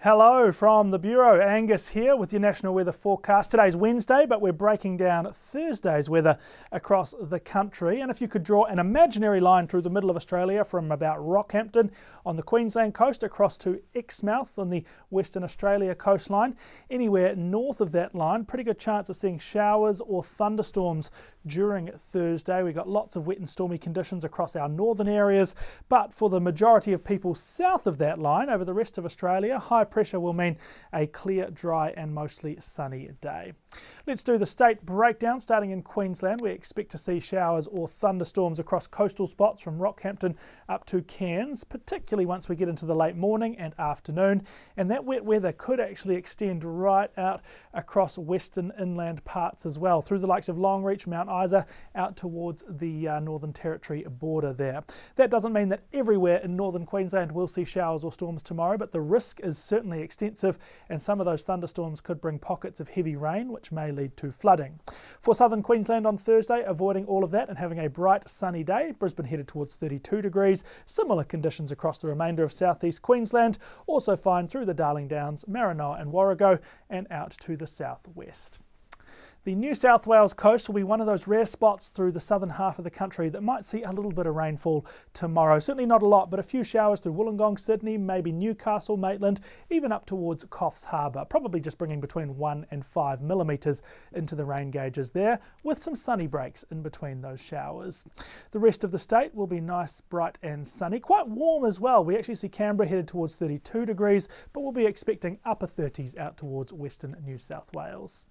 Hello from the Bureau, Angus here with your national weather forecast. Today's Wednesday, but we're breaking down Thursday's weather across the country. And if you could draw an imaginary line through the middle of Australia from about Rockhampton on the Queensland coast across to Exmouth on the Western Australia coastline, anywhere north of that line, pretty good chance of seeing showers or thunderstorms during Thursday. We've got lots of wet and stormy conditions across our northern areas, but for the majority of people south of that line over the rest of Australia, high pressure will mean a clear, dry and mostly sunny day. Let's do the state breakdown. Starting in Queensland, we expect to see showers or thunderstorms across coastal spots from Rockhampton up to Cairns, particularly once we get into the late morning and afternoon. And that wet weather could actually extend right out across western inland parts as well, through the likes of Longreach, Mount Isa, out towards the Northern Territory border there. That doesn't mean that everywhere in northern Queensland will see showers or storms tomorrow, but the risk is certainly extensive, and some of those thunderstorms could bring pockets of heavy rain, which may lead to flooding. For southern Queensland on Thursday, avoiding all of that and having a bright sunny day. Brisbane headed towards 32 degrees. Similar conditions across the remainder of southeast Queensland. Also fine through the Darling Downs, Maranoa and Warrego and out to the southwest. The New South Wales coast will be one of those rare spots through the southern half of the country that might see a little bit of rainfall tomorrow. Certainly not a lot, but a few showers through Wollongong, Sydney, maybe Newcastle, Maitland, even up towards Coffs Harbour. Probably just bringing between 1 and 5 millimetres into the rain gauges there, with some sunny breaks in between those showers. The rest of the state will be nice, bright and sunny. Quite warm as well. We actually see Canberra headed towards 32 degrees, but we'll be expecting upper 30s out towards western New South Wales.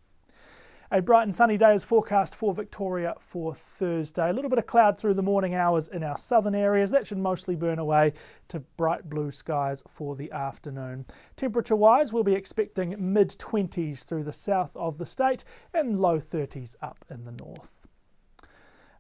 A bright and sunny day is forecast for Victoria for Thursday. A little bit of cloud through the morning hours in our southern areas. That should mostly burn away to bright blue skies for the afternoon. Temperature-wise, we'll be expecting mid-20s through the south of the state and low 30s up in the north.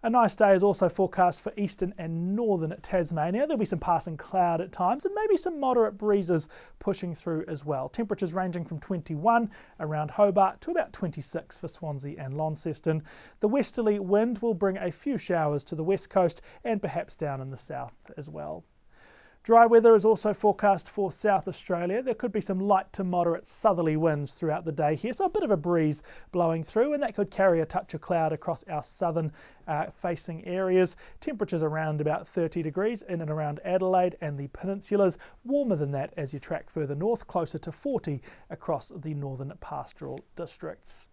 A nice day is also forecast for eastern and northern Tasmania. There'll be some passing cloud at times and maybe some moderate breezes pushing through as well. Temperatures ranging from 21 around Hobart to about 26 for Swansea and Launceston. The westerly wind will bring a few showers to the west coast and perhaps down in the south as well. Dry weather is also forecast for South Australia. There could be some light to moderate southerly winds throughout the day here, so a bit of a breeze blowing through, and that could carry a touch of cloud across our southern facing areas. Temperatures around about 30 degrees in and around Adelaide and the peninsulas. Warmer than that as you track further north, closer to 40 across the northern pastoral districts.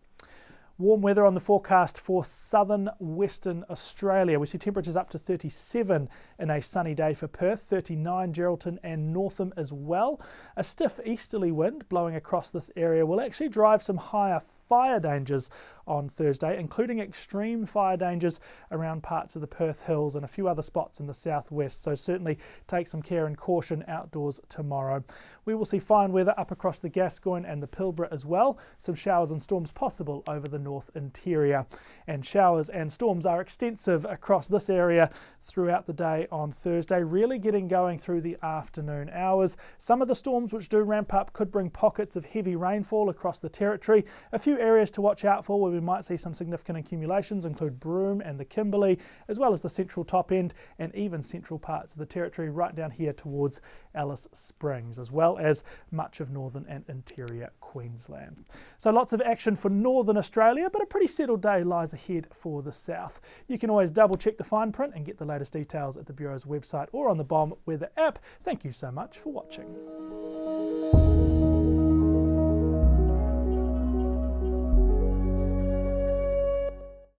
Warm weather on the forecast for southern Western Australia. We see temperatures up to 37 in a sunny day for Perth, 39 Geraldton and Northam as well. A stiff easterly wind blowing across this area will actually drive some higher fire dangers on Thursday, including extreme fire dangers around parts of the Perth Hills and a few other spots in the southwest, so certainly take some care and caution outdoors tomorrow. We will see fine weather up across the Gascoyne and the Pilbara as well, some showers and storms possible over the north interior. And showers and storms are extensive across this area throughout the day on Thursday, really getting going through the afternoon hours. Some of the storms which do ramp up could bring pockets of heavy rainfall across the territory. A few areas to watch out for where we might see some significant accumulations include Broome and the Kimberley, as well as the central top end and even central parts of the territory right down here towards Alice Springs, as well as much of northern and interior Queensland. So lots of action for northern Australia, but a pretty settled day lies ahead for the south. You can always double check the fine print and get the latest details at the Bureau's website or on the BOM weather app. Thank you so much for watching.